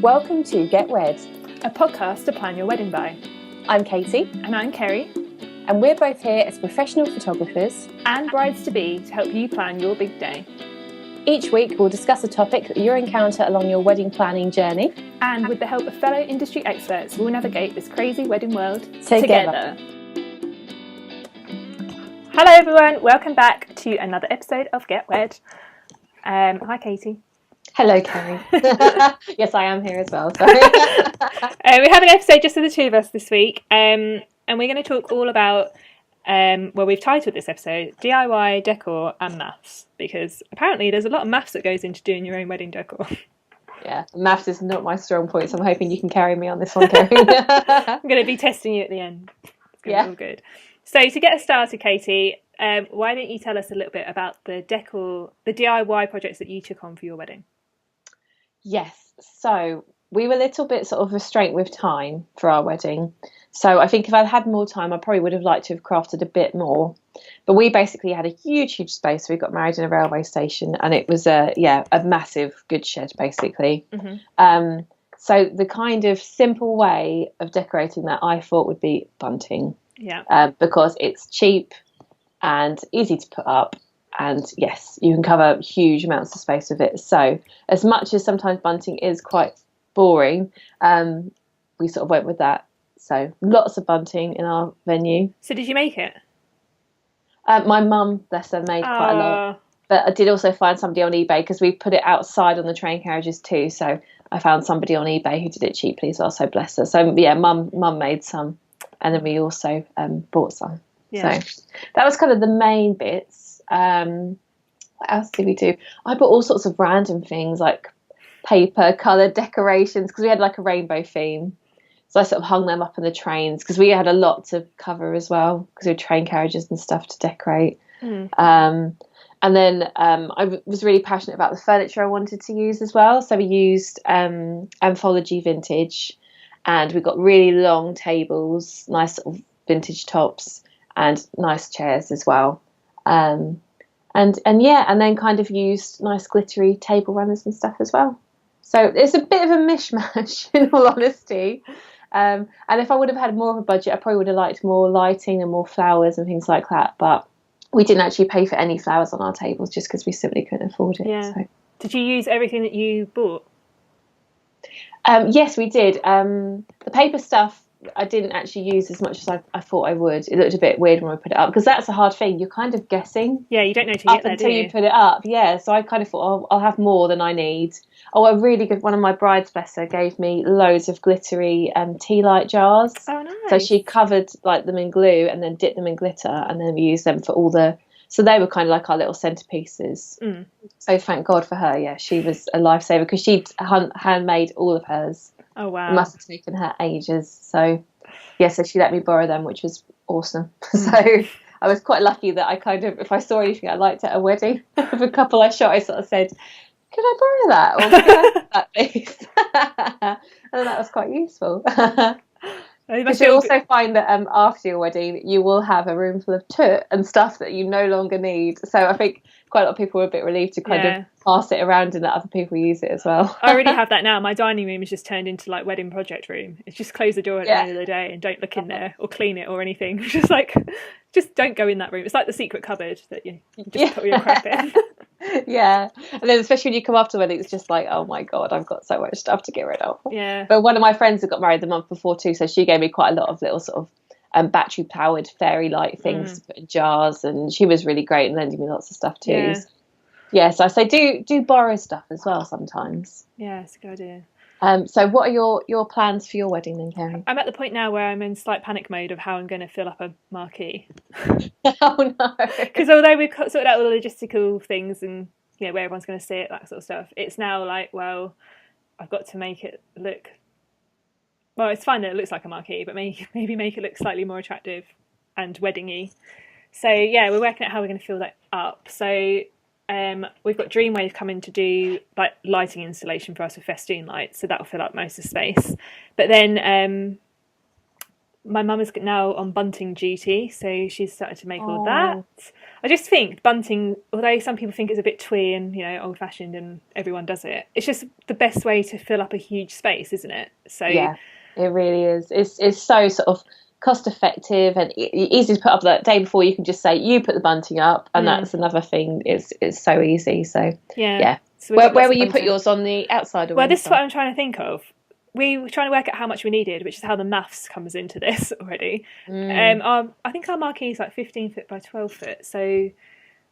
Welcome to Get Wed, a podcast to plan your wedding by. I'm Katie. And I'm Kerrie. And we're both here as professional photographers and brides-to-be to help you plan your big day. Each week we'll discuss a topic that you'll encounter along your wedding planning journey. And with the help of fellow industry experts, we'll navigate this crazy wedding world together. Hello everyone, welcome back to another episode of Get Wed. Hi Katie. Hello Kerrie. Yes, I am here as well. Sorry. We have an episode just for the two of us this week, and we're going to talk all about, we've titled this episode DIY, Decor and Maths, because apparently there's a lot of maths that goes into doing your own wedding decor. Yeah, maths is not my strong point, so I'm hoping you can carry me on this one, Kerrie. I'm going to be testing you at the end. It's going to be all good. So to get us started, Katie, why don't you tell us a little bit about the DIY projects that you took on for your wedding? Yes, so we were a little bit sort of restrained with time for our wedding. So I think if I'd had more time, I probably would have liked to have crafted a bit more. But we basically had a huge space. We got married in a railway station, and it was a massive goods shed, basically. Mm-hmm. So the kind of simple way of decorating that I thought would be bunting. Yeah. Because it's cheap and easy to put up. And yes, you can cover huge amounts of space with it. So as much as sometimes bunting is quite boring, we sort of went with that. So lots of bunting in our venue. So did you make it? My mum, bless her, made quite a lot. But I did also find somebody on eBay, because we put it outside on the train carriages too. So I found somebody on eBay who did it cheaply as well. So bless her. So yeah, mum made some. And then we also bought some. Yeah. So that was kind of the main bits. What else did we do? I bought all sorts of random things like paper, coloured decorations, because we had like a rainbow theme. So I sort of hung them up on the trains, because we had a lot to cover as well, because we had train carriages and stuff to decorate. And then I was really passionate about the furniture I wanted to use as well. So we used Anthology Vintage, and we got really long tables, nice sort of vintage tops, and nice chairs as well. And then kind of used nice glittery table runners and stuff as well. So it's a bit of a mishmash, in all honesty. And if I would have had more of a budget, I probably would have liked more lighting and more flowers and things like that. But we didn't actually pay for any flowers on our tables, just because we simply couldn't afford it. Yeah. So. Did you use everything that you bought? Yes, we did. The paper stuff I didn't actually use as much as I thought I would. It looked a bit weird when we put it up, because that's a hard thing. You're kind of guessing. Yeah, you don't know till you get there, until you put it up. Yeah, so I kind of thought, I'll have more than I need. Oh, a really good one of my brides, bless her, gave me loads of glittery tea light jars. Oh, nice. So she covered like them in glue and then dipped them in glitter, and then we used them for all the. So they were kind of like our little centerpieces. So thank God for her. Yeah, she was a lifesaver, because she'd handmade all of hers. Oh, wow. It must have taken her ages. So, yeah, so she let me borrow them, which was awesome. So I was quite lucky that I kind of, if I saw anything I liked at a wedding, of a couple I shot, I sort of said, could I borrow that? Or could I have that, please? And that was quite useful. Because you'll also find that after your wedding, you will have a room full of toot and stuff that you no longer need. So I think quite a lot of people were a bit relieved to kind of pass it around and let other people use it as well. I already have that now. My dining room is just turned into like wedding project room. It's just close the door at the end of the day and don't look in there or clean it or anything. It's just like, just don't go in that room. It's like the secret cupboard that you just put all your crap in. Yeah, and then especially when you come after wedding, it's just like, oh my God, I've got so much stuff to get rid of. Yeah. But one of my friends had got married the month before too, so she gave me quite a lot of little sort of battery powered fairy light things to put in jars, and she was really great and lending me lots of stuff too. Yeah, so I say do borrow stuff as well sometimes. Yeah, it's a good idea. So what are your plans for your wedding then, Kerrie? I'm at the point now where I'm in slight panic mode of how I'm going to fill up a marquee. Oh no! Because although we've sorted out all the logistical things and where everyone's going to sit, that sort of stuff, it's now like, well, I've got to make it look. Well, it's fine that it looks like a marquee, but maybe make it look slightly more attractive and weddingy. So yeah, we're working out how we're going to fill that up. So. We've got Dreamwave coming to do like lighting installation for us with festoon lights, so that'll fill up most of the space. But then my mum is now on bunting duty, so she's started to make all that. I just think bunting, although some people think it's a bit twee and, old-fashioned and everyone does it, it's just the best way to fill up a huge space, isn't it? So yeah, it really is. It's so sort of cost effective and easy to put up. That day before, you can just say you put the bunting up, and that's another thing. It's so easy. So yeah. So where will you put yours, on the outside or well, inside? This is what I'm trying to think of. We were trying to work out how much we needed, which is how the maths comes into this already. I think our marquee is like 15 foot by 12 foot. So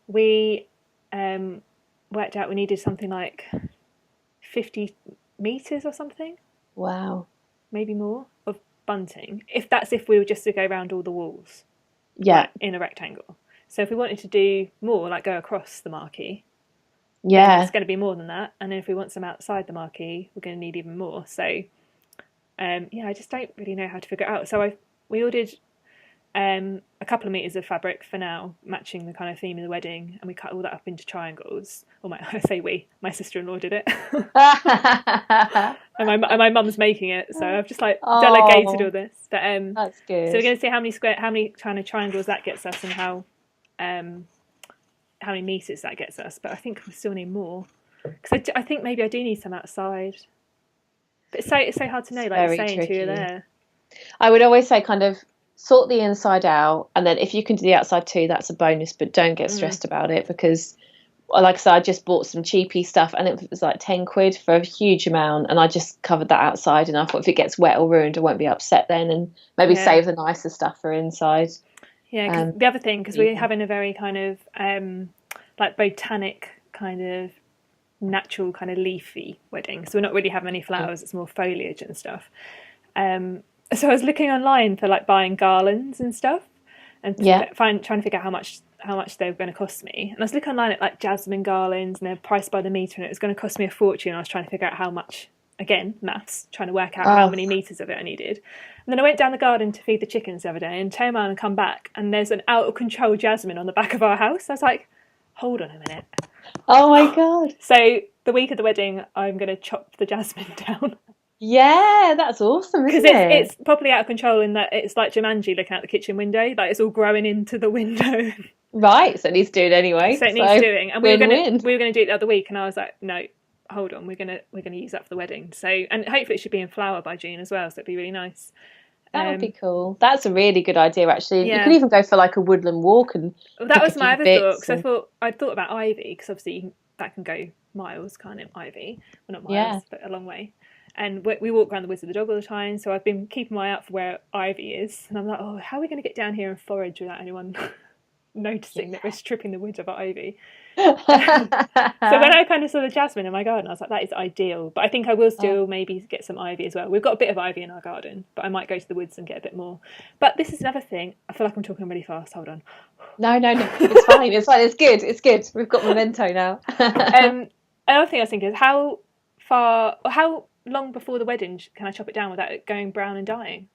we worked out we needed something like 50 metres or something. Wow. Maybe more of bunting. If we were just to go around all the walls. Yeah. Like, in a rectangle. So if we wanted to do more, like go across the marquee. Yeah, it's going to be more than that. And then if we want some outside the marquee, we're going to need even more. So, I just don't really know how to figure it out. So we ordered a couple of meters of fabric for now, matching the kind of theme of the wedding, and we cut all that up into triangles. My sister-in-law did it, and my mum's making it. So I've just delegated all this. But that's good. So we're going to see how many kind of triangles that gets us, and how many meters that gets us. But I think we still need more, because I think maybe I do need some outside. But it's so hard to know, like you're saying, until you're there. I would always say kind of sort the inside out, and then if you can do the outside too, that's a bonus, but don't get stressed about it, because like I said, I just bought some cheapy stuff and it was like 10 quid for a huge amount, and I just covered that outside, and I thought if it gets wet or ruined I won't be upset then, and maybe save the nicer stuff for inside. Yeah, cause the other thing, because we're having a very kind of like botanic kind of natural kind of leafy wedding, so we're not really having any flowers, it's more foliage and stuff. So I was looking online for like buying garlands and stuff, and trying to figure out how much they were going to cost me. And I was looking online at like jasmine garlands, and they're priced by the metre, and it was going to cost me a fortune. I was trying to figure out how much, again, maths, trying to work out how many metres of it I needed. And then I went down the garden to feed the chickens the other day and turn around and come back, and there's an out of control jasmine on the back of our house. I was like, hold on a minute. Oh my God. So the week of the wedding, I'm going to chop the jasmine down. Yeah, that's awesome, isn't it? Because it's properly out of control in that it's like Jumanji looking out the kitchen window. Like, it's all growing into the window. Right, so it needs doing anyway. So it needs doing. And we were going to do it the other week, and I was like, no, hold on, we're gonna use that for the wedding. So, and hopefully it should be in flower by June as well, so it'd be really nice. That would be cool. That's a really good idea, actually. Yeah. You could even go for like a woodland walk and. Well, that was my other thought, because I'd thought about ivy, because obviously that can go miles, can't it? Ivy, well, not miles, but a long way. And we walk around the woods with the dog all the time, so I've been keeping my eye out for where ivy is. And I'm like, oh, how are we going to get down here and forage without anyone noticing that we're stripping the woods of ivy? So when I kind of saw the jasmine in my garden, I was like, that is ideal. But I think I will still maybe get some ivy as well. We've got a bit of ivy in our garden, but I might go to the woods and get a bit more. But this is another thing. I feel like I'm talking really fast. Hold on. No. It's fine. It's fine. It's good. We've got memento now. Another thing I was thinking is how long before the wedding can I chop it down without it going brown and dying?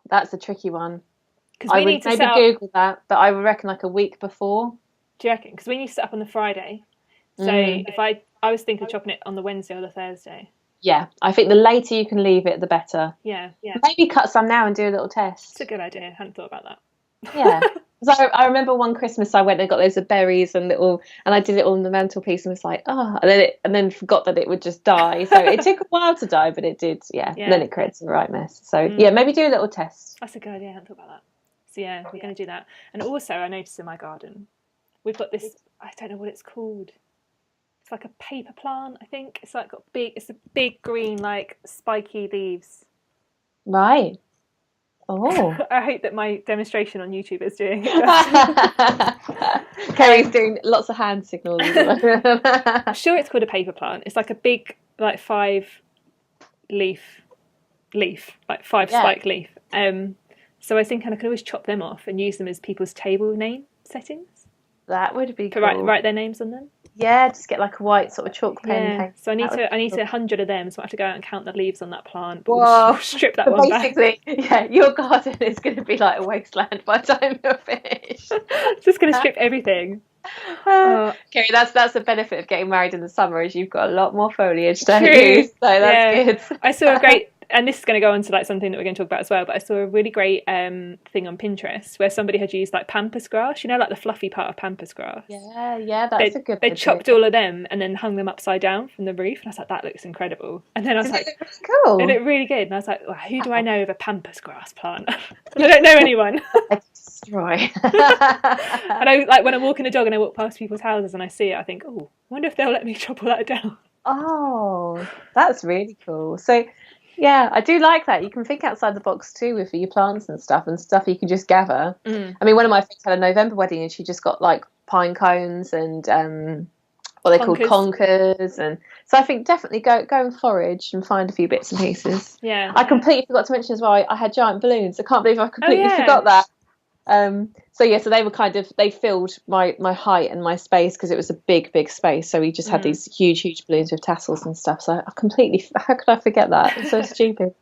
That's a tricky one. I would maybe Google that, but I would reckon like a week before. Do you reckon? Because we need to set up on the Friday. So if I was thinking of chopping it on the Wednesday or the Thursday. Yeah, I think the later you can leave it, the better. Yeah. Maybe cut some now and do a little test. It's a good idea. I hadn't thought about that. Yeah. So I remember one Christmas I went and got loads of berries and I did it all on the mantelpiece and was like, and then forgot that it would just die. So it took a while to die, but it did, And then it creates the right mess. So maybe do a little test. That's a good idea. I hadn't thought about that. So we're going to do that. And also I noticed in my garden, we've got this, I don't know what it's called. It's like a paper plant, I think. It's like it's a big green, like spiky leaves. Right. Oh. I hope that my demonstration on YouTube is doing it. Kerrie's doing lots of hand signals. I'm sure it's called a paper plant. It's like a big, like 5 leaf, like 5 spike leaf. So I was thinking I could always chop them off and use them as people's table name settings. That would be cool. Write their names on them. Yeah, just get like a white sort of chalk pen. Yeah. So I need 100 of them, so I have to go out and count the leaves on that plant. But we'll strip that one back. Basically, your garden is going to be like a wasteland by the time you're finished. Just going to strip everything. Kerrie, that's the benefit of getting married in the summer, is you've got a lot more foliage to use. So that's good. I saw a great and this is going to go on to like something that we're going to talk about as well, but I saw a really great thing on Pinterest where somebody had used like pampas grass, like the fluffy part of pampas grass. Yeah, that's a good They idea. chopped all of them and then hung them upside down from the roof, and I was like, that looks incredible. And then I was like, it look really cool? It looked really good, and I was like, well, who do I know of a pampas grass plant? And I don't know anyone. Destroy. And I like when I'm walking the dog and I walk past people's houses and I see it, I think, oh, I wonder if they'll let me chop all that down. Oh, that's really cool. So yeah, I do like that. You can think outside the box too with your plants and stuff you can just gather. I mean, one of my friends had a November wedding and she just got like pine cones and what they called conkers, and so I think definitely go and forage and find a few bits and pieces. Yeah, I completely forgot to mention as well, I had giant balloons. I can't believe I completely forgot that. So they were they filled my height and my space because it was a big space, so we just had these huge balloons with tassels and stuff. So I completely, how could I forget that? It's so stupid.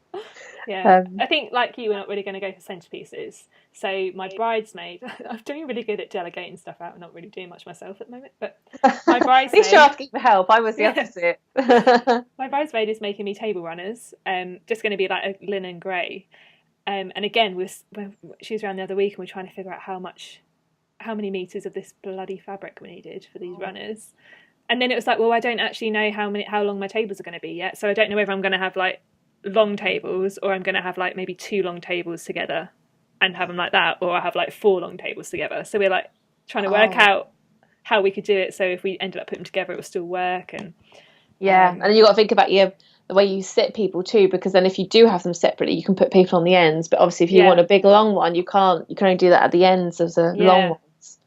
Yeah, I think like you, we're not really going to go for centerpieces. So my bridesmaid, I'm doing really good at delegating stuff out. I'm not really doing much myself at the moment, but my bridesmaid. At least you're asking for help. I was the opposite. My bridesmaid is making me table runners. Just going to be like a linen grey. And again, she was around the other week and we're trying to figure out how many meters of this bloody fabric we needed for these runners. And then it was like, well, I don't actually know how long my tables are going to be yet. So I don't know whether I'm going to have like long tables or I'm going to have like maybe 2 long tables together and have them like that, or I have like 4 long tables together. So we're like trying to work out how we could do it. So if we ended up putting them together, it would still work. And and then you got to think about the way you sit people too, because then if you do have them separately, you can put people on the ends. But obviously, if you want a big long one, you can't. You can only do that at the ends of the long ones.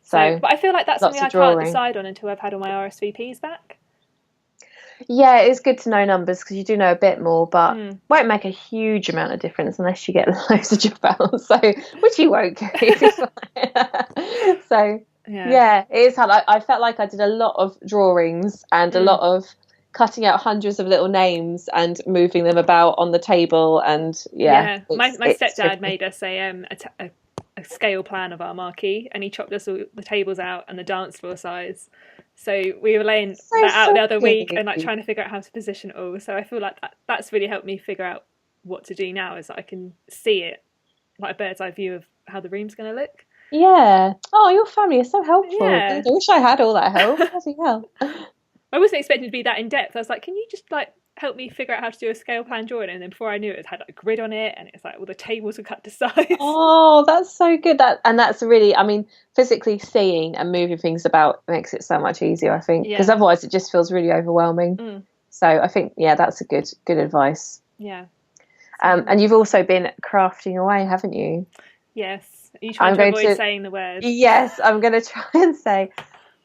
So, but I feel like that's something I can't decide on until I've had all my RSVPs back. Yeah, it's good to know numbers because you do know a bit more, but won't make a huge amount of difference unless you get loads of job out. So, which you won't get. So, it is hard. I felt like I did a lot of drawings and a lot of cutting out hundreds of little names and moving them about on the table, and my stepdad made us a scale plan of our marquee, and he chopped us all the tables out and the dance floor size. So we were laying that out the other week and like trying to figure out how to position it all. So I feel like that's really helped me figure out what to do now, is that I can see it like a bird's eye view of how the room's going to look. Yeah. Oh, your family is so helpful. Yeah. I wish I had all that help. Bloody hell. I wasn't expecting to be that in depth. I was like, can you just like help me figure out how to do a scale plan drawing? And then before I knew it had like a grid on it, and it's like all the tables were cut to size. Oh, that's so good. That's really, I mean, physically seeing and moving things about makes it so much easier, I think, because otherwise it just feels really overwhelming. So I think that's a good advice. Yeah. And you've also been crafting away, haven't you? Yes. Are you trying to avoid saying the word? Yes, I'm going to try and say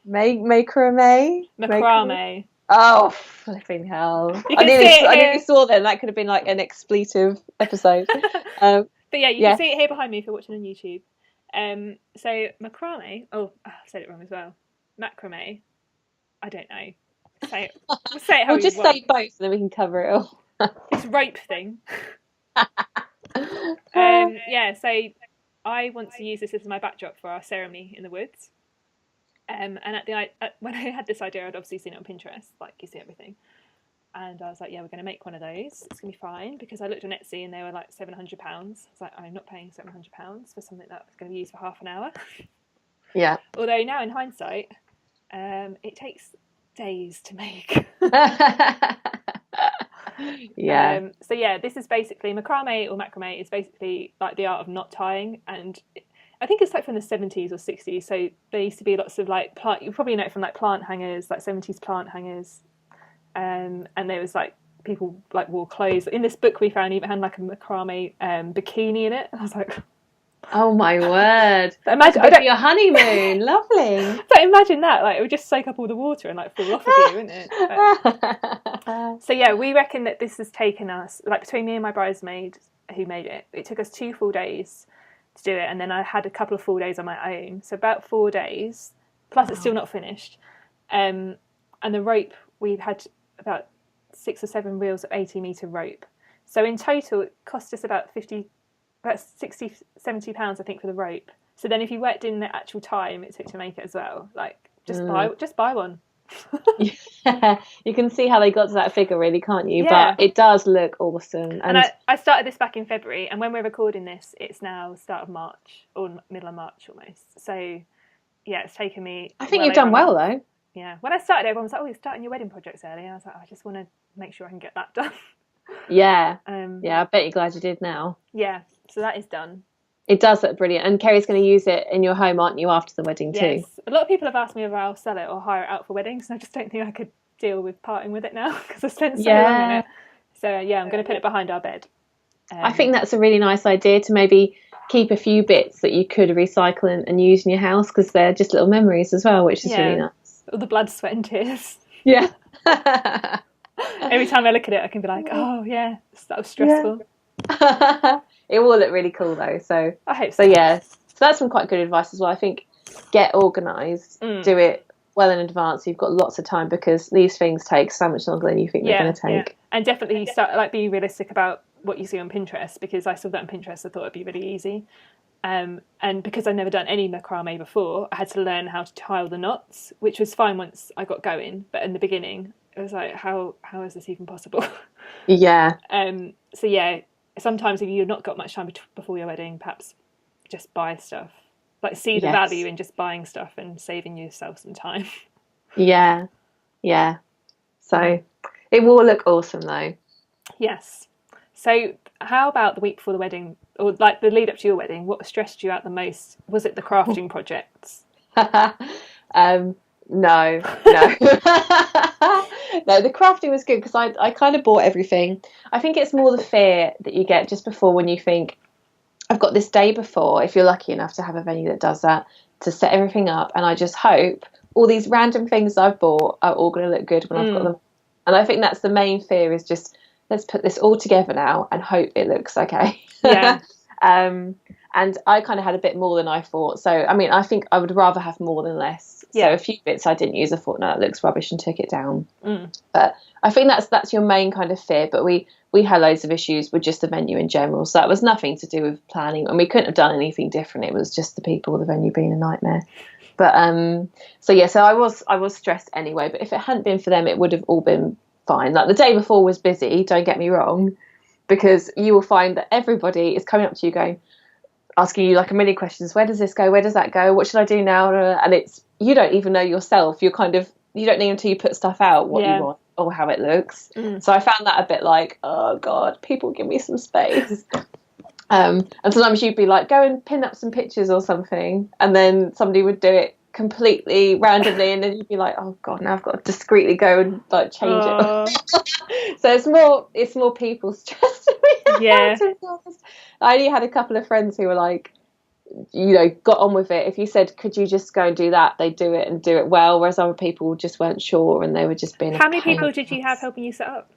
macrame. Macrame. Oh, flipping hell. I nearly saw them. That could have been like an expletive episode. But yeah, you can see it here behind me if you're watching on YouTube. So macrame. Oh, I said it wrong as well. Macrame. I don't know. Say it how you want. Say both and then we can cover it all. This rope thing. So I want to use this as my backdrop for our ceremony in the woods. And when I had this idea, I'd obviously seen it on Pinterest, like you see everything. And I was like, we're going to make one of those. It's going to be fine, because I looked on Etsy and they were like £700. I was like, I'm not paying £700 for something that was going to be used for half an hour. Yeah. Although now in hindsight, it takes days to make. This is basically macrame or macrame is basically like the art of knot tying, and I think it's like from the 70s or 60s. So there used to be lots of like plant. You probably know it from like plant hangers, like 70s plant hangers, and there was like people like wore clothes. In this book we found even had like a macrame bikini in it. I was like, oh my word! Imagine your honeymoon, lovely. But imagine that, like it would just soak up all the water and like fall off of you, wouldn't it? So we reckon that this has taken us, like between me and my bridesmaid who made it, it took us 2 full days to do it, and then I had a couple of full days on my own, so about 4 days. Plus, it's still not finished. And the rope, we've had about 6 or 7 reels of 80-metre rope. So in total, it cost us about 60, 70 pounds, I think, for the rope. So then if you worked in the actual time it took to make it as well, like just buy one. Yeah, you can see how they got to that figure, really, can't you? Yeah. But it does look awesome. And I started this back in February, and when we're recording this, it's now start of March, or middle of March almost. So, yeah, it's taken me... I think you've done well, though. Yeah. When I started, everyone was like, oh, you're starting your wedding projects early. And I was like, I just want to make sure I can get that done. Yeah. Yeah, I bet you're glad you did now. Yeah, so that is done. It does look brilliant. And Kerrie's going to use it in your home, aren't you, after the wedding too? Yes. A lot of people have asked me if I'll sell it or hire it out for weddings, and I just don't think I could deal with parting with it now because I spent so long on it. So, yeah, I'm going to put it behind our bed. I think that's a really nice idea, to maybe keep a few bits that you could recycle and use in your house, because they're just little memories as well, which is really nice. All the blood, sweat and tears. Yeah. Every time I look at it, I can be like, oh, yeah, that was stressful. Yeah. It will look really cool, though. So I hope so. Yeah. So that's some quite good advice as well. I think get organised, do it well in advance. You've got lots of time, because these things take so much longer than you think they're going to take. Yeah. And definitely start be realistic about what you see on Pinterest, because I saw that on Pinterest. I thought it'd be really easy. And because I'd never done any macrame before, I had to learn how to tile the knots, which was fine once I got going. But in the beginning, it was like, how is this even possible? Yeah. So yeah, sometimes if you've not got much time before your wedding, perhaps just buy stuff. Like, see the value in just buying stuff and saving yourself some time. Yeah. Yeah. So it will look awesome, though. Yes. So how about the week before the wedding, or like the lead up to your wedding? What stressed you out the most? Was it the crafting projects? No. No, the crafting was good, because I kind of bought everything. I think it's more the fear that you get just before, when you think, I've got this day before, if you're lucky enough to have a venue that does that, to set everything up, and I just hope all these random things I've bought are all going to look good when I've got them. And I think that's the main fear, is just, let's put this all together now and hope it looks okay. Yeah. And I kind of had a bit more than I thought. So, I mean, I think I would rather have more than less. Yeah. So a few bits I didn't use, I thought, no, that looks rubbish, and took it down. But I think that's your main kind of fear. But we had loads of issues with just the venue in general. So that was nothing to do with planning. And we couldn't have done anything different. It was just the people, the venue being a nightmare. But so I was stressed anyway. But if it hadn't been for them, it would have all been fine. Like, the day before was busy, don't get me wrong, because you will find that everybody is coming up to you asking you like a million questions. Where does this go? Where does that go? What should I do now? And you don't even know yourself. You don't know until you put stuff out what you want or how it looks. So I found that a bit like, oh God, people give me some space. And sometimes you'd be like, go and pin up some pictures or something, and then somebody would do it completely randomly, and then you'd be like, oh God, now I've got to discreetly go and like change it. So it's more people stress to me. Yeah. I only had a couple of friends who were like, got on with it. If you said, could you just go and do that, they'd do it and do it well, whereas other people just weren't sure, and they were just being... How many people did you have helping you set up?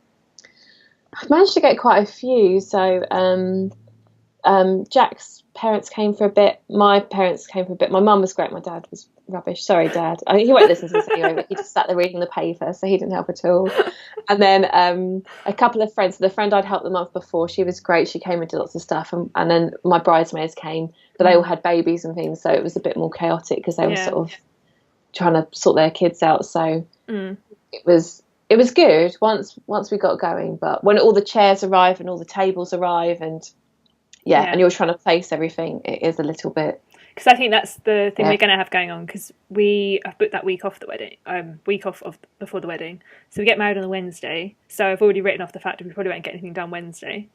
I managed to get quite a few. So Jack's parents came for a bit, my parents came for a bit. My mum was great, my dad was rubbish. Sorry, Dad. He won't listen to this anyway, but he just sat there reading the paper, so he didn't help at all. And then a couple of friends, the friend I'd helped the month before, she was great, she came and did lots of stuff, and then my bridesmaids came, but they all had babies and things, so it was a bit more chaotic, because they were sort of trying to sort their kids out. So it was good once we got going, but when all the chairs arrive and all the tables arrive, and and you're trying to place everything, it is a little bit... Because I think that's the thing we're going to have going on, because we have booked that week off the wedding, before the wedding. So we get married on the Wednesday. So I've already written off the fact that we probably won't get anything done Wednesday.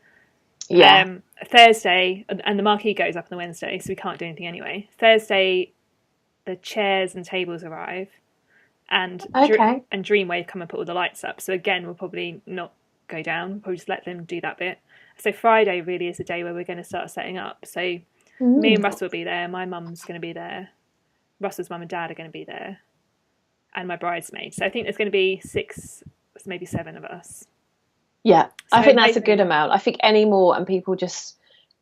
Yeah. Thursday, and the marquee goes up on the Wednesday, so we can't do anything anyway. Thursday, the chairs and tables arrive, and Dreamwave come and put all the lights up. So again, we'll probably not go down. We'll probably just let them do that bit. So Friday really is the day where we're going to start setting up. So me and Russell will be there. My mum's going to be there. Russell's mum and dad are going to be there. And my bridesmaid. So I think there's going to be 6, maybe 7 of us. Yeah, so I think that's a good amount. I think any more and people just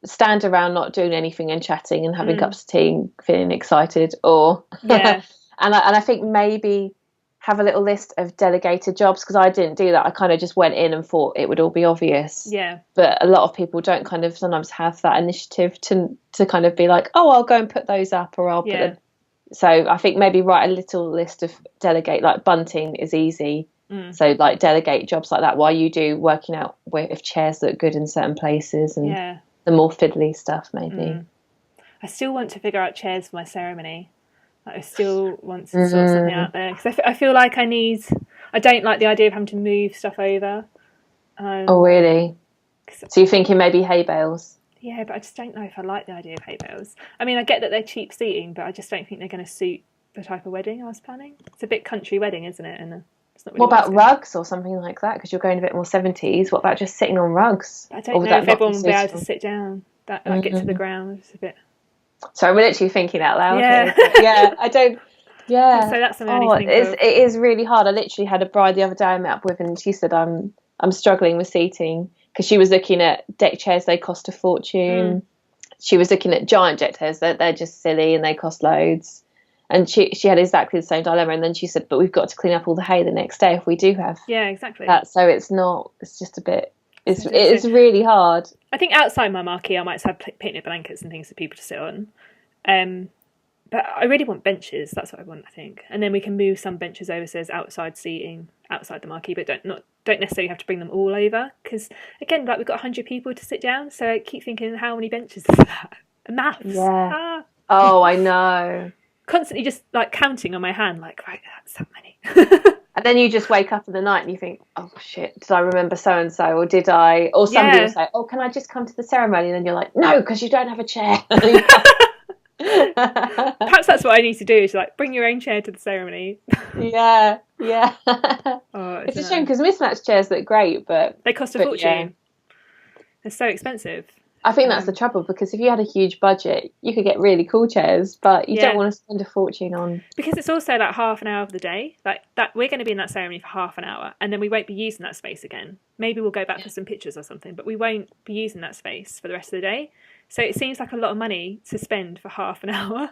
stand around not doing anything and chatting and having cups of tea and feeling excited, or... Yeah. and I think maybe have a little list of delegated jobs, because I didn't do that. I kind of just went in and thought it would all be obvious. Yeah. But a lot of people don't kind of sometimes have that initiative to kind of be like, oh, I'll go and put those up, or I'll put them. So I think maybe write a little list of delegate, like bunting is easy. So like delegate jobs like that while you do working out if chairs look good in certain places, and the more fiddly stuff maybe. I still want to figure out chairs for my ceremony. Like, I still want to sort something out there, because I feel like I don't like the idea of having to move stuff over. Oh really? So you're thinking maybe hay bales? Yeah, but I just don't know if I like the idea of hay bales. I mean, I get that they're cheap seating, but I just don't think they're going to suit the type of wedding I was planning. It's a bit country wedding, isn't it? And it's not really what about rugs or something like that? Because you're going a bit more 70s. What about just sitting on rugs? I don't know if everyone will be able to sit down, get to the ground. It's a bit... So I'm literally thinking out loud. Yeah. Yeah, I don't... Yeah. So that's something I need to think of. It is really hard. I literally had a bride the other day I met up with, and she said, I'm struggling with seating, because she was looking at deck chairs. They cost a fortune. She was looking at giant deck chairs. They're just silly and they cost loads. And she had exactly the same dilemma. And then she said, but we've got to clean up all the hay the next day if we do have that. So it's just a bit... It's really hard. I think outside my marquee I might have picnic blankets and things for people to sit on. But I really want benches. That's what I want, I think. And then we can move some benches over so there's outside seating outside the marquee, but don't necessarily have to bring them all over. Because, again, like, we've got 100 people to sit down, so I keep thinking, how many benches is that? Maths. Yeah. Oh, I know. Constantly just, like, counting on my hand, like, right, that's that many. And then you just wake up in the night and you think, oh, shit, did I remember so-and-so? Or did I... Or somebody will say, oh, can I just come to the ceremony? And then you're like, no, because you don't have a chair. Perhaps that's what I need to do, is like bring your own chair to the ceremony. Yeah. It's a shame, because mismatched chairs look great, but they cost a fortune. They're so expensive. I think that's the trouble, because if you had a huge budget you could get really cool chairs, but you don't want to spend a fortune on... Because it's also like half an hour of the day, like that we're going to be in that ceremony for half an hour, and then we won't be using that space again. Maybe we'll go back for some pictures or something, but we won't be using that space for the rest of the day. So it seems like a lot of money to spend for half an hour.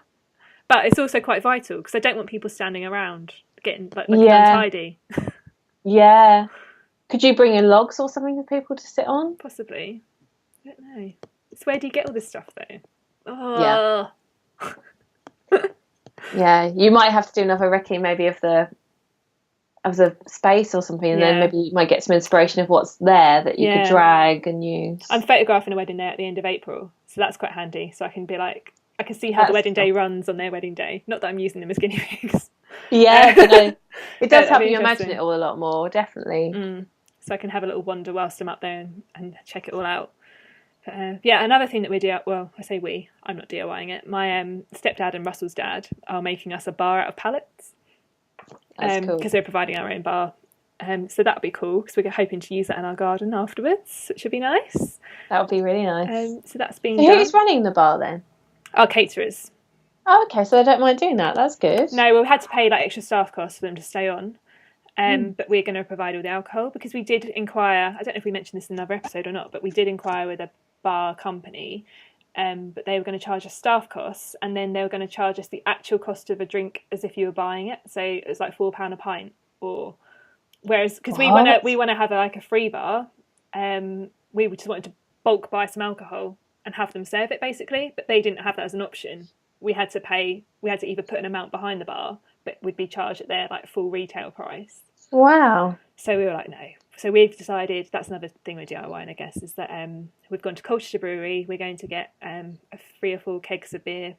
But it's also quite vital, because I don't want people standing around getting looking untidy. Yeah. Could you bring in logs or something for people to sit on? Possibly. I don't know. So where do you get all this stuff, though? Oh. Yeah, you might have to do another recce maybe of the space or something, and then maybe you might get some inspiration of what's there that you could drag and use. I'm photographing a wedding day at the end of April, so that's quite handy. So I can be like, I can see how the wedding day runs on their wedding day. Not that I'm using them as guinea pigs. Yeah, but no, it does help you imagine it all a lot more, definitely. So I can have a little wander whilst I'm up there and check it all out. Another thing that we do, well, I say we, I'm not DIYing it. My stepdad and Russell's dad are making us a bar out of pallets. That's cool. Because they're providing our own bar. So that would be cool, because we're hoping to use that in our garden afterwards, which would be nice. That would be really nice. So that's being done. Who's running the bar then? Our caterers. Oh, okay, so they don't mind doing that. That's good. No, we had to pay like extra staff costs for them to stay on. But we're going to provide all the alcohol, because we did inquire, I don't know if we mentioned this in another episode or not, but we did inquire with a bar company, but they were going to charge us staff costs, and then they were going to charge us the actual cost of a drink as if you were buying it. So it was like £4 a pint, or whereas because we want to have a free bar, we just wanted to bulk buy some alcohol and have them serve it basically, but they didn't have that as an option. We had to either put an amount behind the bar, but we'd be charged at their like full retail price. Wow. So we were like, no. So we've decided, that's another thing with DIY, I guess, is that we've gone to Colchester Brewery. We're going to get 3 or 4 kegs of beer.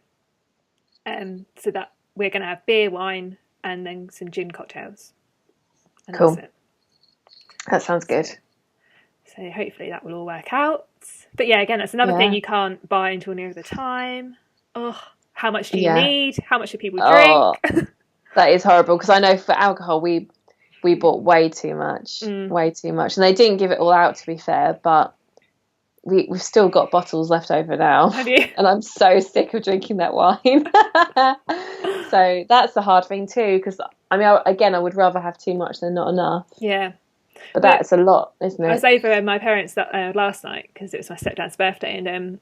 So that we're going to have beer, wine, and then some gin cocktails. And cool. That's it. That sounds good. So hopefully that will all work out. But yeah, again, that's another thing you can't buy until near the time. Oh, how much do you need? How much do people drink? That is horrible, because I know for alcohol we bought way too much, and they didn't give it all out, to be fair, but we've still got bottles left over now. Have you? And I'm so sick of drinking that wine. So that's the hard thing too, because I mean, I would rather have too much than not enough. Yeah. But that's a lot, isn't it? I was over at my parents last night, because it was my stepdad's birthday, and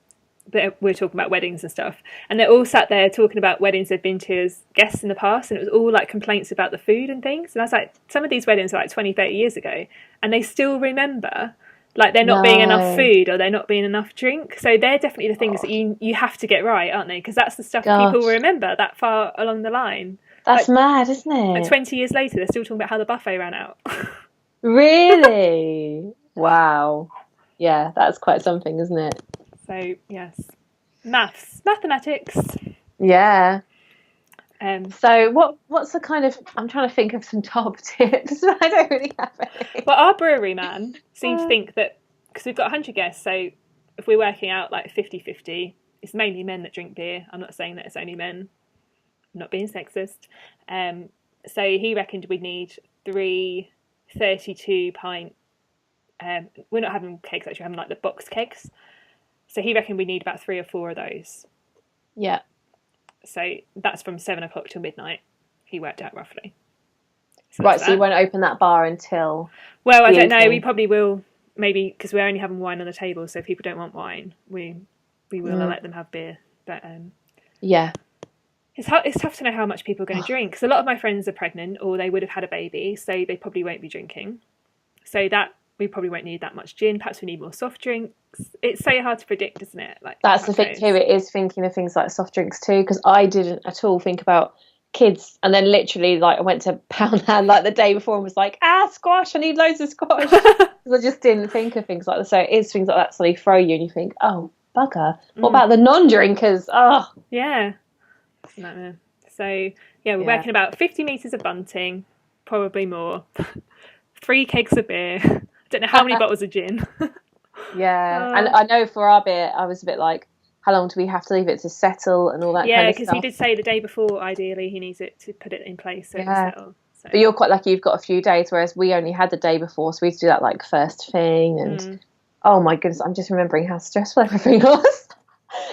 we're talking about weddings and stuff, and they're all sat there talking about weddings they've been to as guests in the past, and it was all like complaints about the food and things, and I was like, some of these weddings are like 20-30 years ago, and they still remember Like there not being enough food or there not being enough drink. So they're definitely the things that you have to get right, aren't they? Because that's the stuff people remember that far along the line. That's mad, isn't it? Like 20 years later, they're still talking about how the buffet ran out. Really? Wow. Yeah, that's quite something, isn't it? So, yes. Mathematics. Yeah. So what's the kind of... I'm trying to think of some top tips. I don't really have any. Well, our brewery man seemed to think that... Because we've got 100 guests, so if we're working out like 50-50, it's mainly men that drink beer. I'm not saying that it's only men. I'm not being sexist. So he reckoned we'd need 3 32-pint... we're not having kegs, actually. We're having like the box kegs. So he reckoned we need about 3 or 4 of those. Yeah. So that's from 7 o'clock till midnight. He worked out roughly. So right, so you won't open that bar until... Well, I don't know. We probably will, maybe, because we're only having wine on the table. So if people don't want wine, we will let them have beer. But yeah. It's tough to know how much people are going to drink. Because a lot of my friends are pregnant or they would have had a baby. So they probably won't be drinking. So that... we probably won't need that much gin. Perhaps we need more soft drinks. It's so hard to predict, isn't it? Like that's the thing too. It is thinking of things like soft drinks too, because I didn't at all think about kids. And then literally, like I went to Poundland like the day before and was like, squash! I need loads of squash. Because I just didn't think of things like that. So it is things like that. So they throw you and you think, oh bugger. What about the non-drinkers? Oh yeah, it's a nightmare. So yeah, we're working about 50 meters of bunting, probably more. 3 kegs of beer. Don't know how many bottles of gin. And I know for our beer I was a bit like, how long do we have to leave it to settle and all that kind of stuff? Yeah, because he did say the day before ideally he needs it to put it in place so it will settle. So. But you're quite lucky you've got a few days, whereas we only had the day before, so we had to do that like first thing and oh my goodness, I'm just remembering how stressful everything was.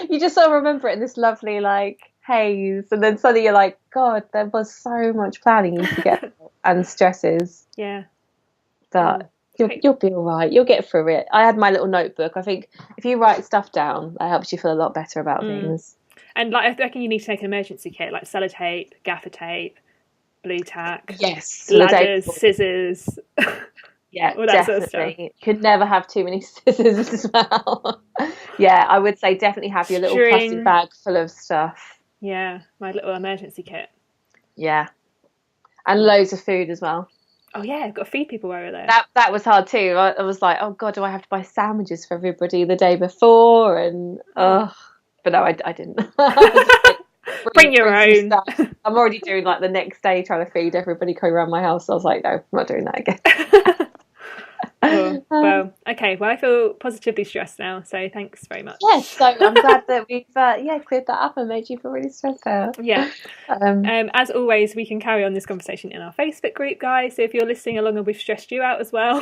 You just sort of remember it in this lovely like haze and then suddenly you're like, God, there was so much planning you to get and stresses. Yeah. But you'll be all right. You'll get through it. I had my little notebook. I think if you write stuff down, that helps you feel a lot better about things. And like I reckon you need to take an emergency kit, like sellotape, gaffer tape, blue tack, ladders, scissors. Yeah, all that definitely. Sort of stuff. You could never have too many scissors as well. Yeah, I would say definitely have your little plastic bag full of stuff. Yeah, my little emergency kit. Yeah, and loads of food as well. Oh yeah, I've got to feed people while we're there. That was hard too. I was like, oh God, do I have to buy sandwiches for everybody the day before? And but no, I didn't. Bring your own. Stuff. I'm already doing like the next day trying to feed everybody coming around my house. So I was like, no, I'm not doing that again. Cool. Well, okay. Well, I feel positively stressed now, so thanks very much. Yes, so I'm glad that we've cleared that up and made you feel really stressed out. Yeah. As always, we can carry on this conversation in our Facebook group, guys. So if you're listening along and we've stressed you out as well,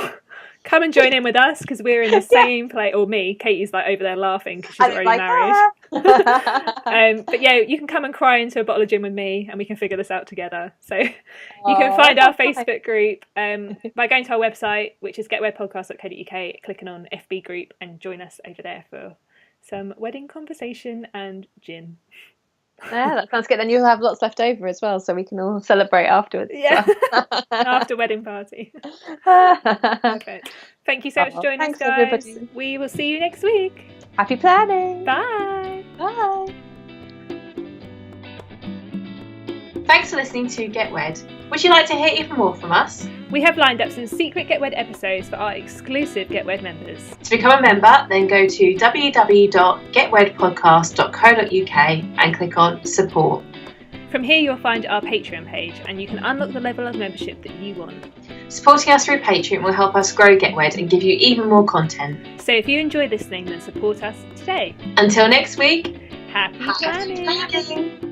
come and join in with us because we're in the same place. Or me, Katie's like over there laughing because she's already married. But yeah, you can come and cry into a bottle of gin with me, and we can figure this out together. So you can find our Facebook group by going to our website, which is getwedpodcast.co.uk, clicking on FB group, and join us over there for some wedding conversation and gin. Yeah, that sounds good. Then you'll have lots left over as well, so we can all celebrate afterwards. Yeah, after wedding party. Perfect. Thank you so much for joining us, guys. Everybody. We will see you next week. Happy planning. Bye. Bye. Thanks for listening to Get Wed. Would you like to hear even more from us? We have lined up some secret Get Wed episodes for our exclusive Get Wed members. To become a member, then go to www.getwedpodcast.co.uk and click on support. From here you'll find our Patreon page and you can unlock the level of membership that you want. Supporting us through Patreon will help us grow Get Wed and give you even more content. So if you enjoy listening, then support us today. Until next week, happy planning.